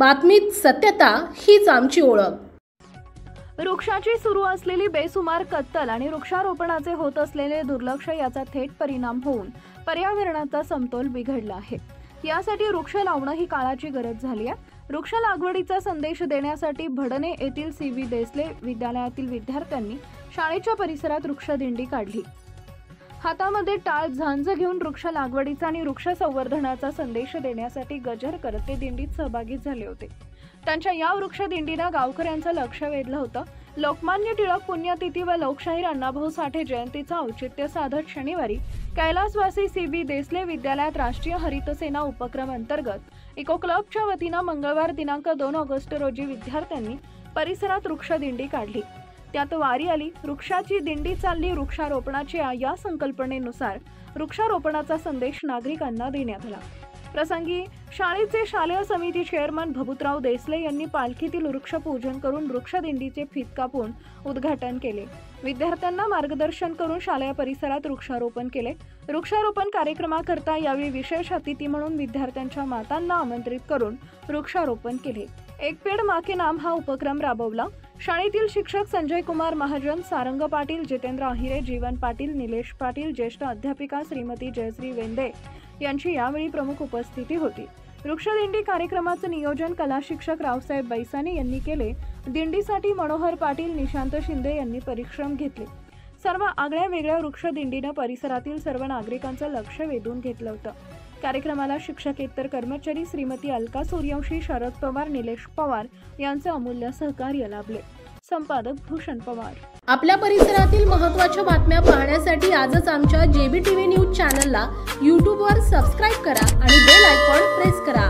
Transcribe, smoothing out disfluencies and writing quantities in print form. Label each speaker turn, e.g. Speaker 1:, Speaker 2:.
Speaker 1: बातमीत सत्यता हीच आमची ओळख।
Speaker 2: वृक्षाची सुरू असलेली बेसुमार कत्तल आणि वृक्षारोपणाचे होत असलेले दुर्लक्ष याचा थेट परिणाम होऊन पर्यावरणाचा समतोल बिघडला आहे। यासाठी वृक्ष लावणं ही काळाची गरज झाली आहे। वृक्ष लागवडीचा संदेश देण्यासाठी भडणे येथील सी.व्ही. देसले विद्यालयातील विद्यार्थ्यांनी शाळेच्या परिसरात वृक्षदिंडी काढली। हातामध्ये टाळ झांज घेऊन वृक्ष लागवडीचा आणि वृक्ष संवर्धनाचा संदेश देण्यासाठी गजर करत ते दिंडीत सहभागी झाले होते। त्यांच्या या वृक्षदिंडीनं गावकऱ्यांचं लक्ष वेधलं होतं। लोकमान्य टिळक पुण्यतिथी व लोकशाहीर अण्णाभाऊ साठे जयंतीचं औचित्य साधत शनिवारी कैलासवासी सी.व्ही. देसले विद्यालयात राष्ट्रीय हरित सेना उपक्रम अंतर्गत इको क्लबच्या वतीनं मंगळवार दिनांक 2 ऑगस्ट रोजी विद्यार्थ्यांनी परिसरात वृक्षदिंडी काढली। त्यात वारी आली, वृक्षाची दिंडी चालली। वृक्षारोपणाची या संकल्पनेनुसार वृक्षारोपणाचा संदेश नागरिकांना देण्यात आला। प्रसंगी शाळेचे शालेय समिती चेअरमन भभूतराव देसले यांनी पालखीतील वृक्ष पूजन करून वृक्षदिंडीचे फीत कापून उद्घाटन केले। विद्यार्थ्यांना मार्गदर्शन करून शालेय परिसरात वृक्षारोपण केले। वृक्षारोपण कार्यक्रमाकरता यावेळी विशेष अतिथी म्हणून विद्यार्थ्यांच्या मातांना आमंत्रित करून वृक्षारोपण केले। एक पेड़ माँ के नाम हा उपक्रम राबवला। शाळेतील शिक्षक संजय कुमार महाजन, सारंग पाटील, जितेंद्र अहिरे, जीवन पाटील, निलेश पाटील, ज्येष्ठ अध्यापिका श्रीमती जयश्री वेंदे यांची यावेळी प्रमुख उपस्थिती होती। वृक्षदिंडी कार्यक्रमाचे नियोजन कला शिक्षक रावसाहेब बैसाने यांनी केले। दिंडीसाठी मनोहर पाटील, निशांत शिंदे यांनी परिश्रम घेतले। सर्व आगळ्या वेगळ्या वृक्षदिंडीनं परिसरातील सर्व नागरिकांचं लक्ष वेधून घेतलं होतं। कार्यक्रमाला शिक्षकेतर कर्मचारी श्रीमती अलका सूर्यवंशी, शरद पवार, निलेश पवार यांचे अमूल्य सहकार्य लाभले। संपादक भूषण पवार।
Speaker 1: आपल्या परिसरातील महत्त्वाच्या बातम्या पाहण्यासाठी आजच आमच्या JBTV न्यूज चॅनलला YouTube वर सबस्क्राइब करा आणि बेल आयकॉन प्रेस करा।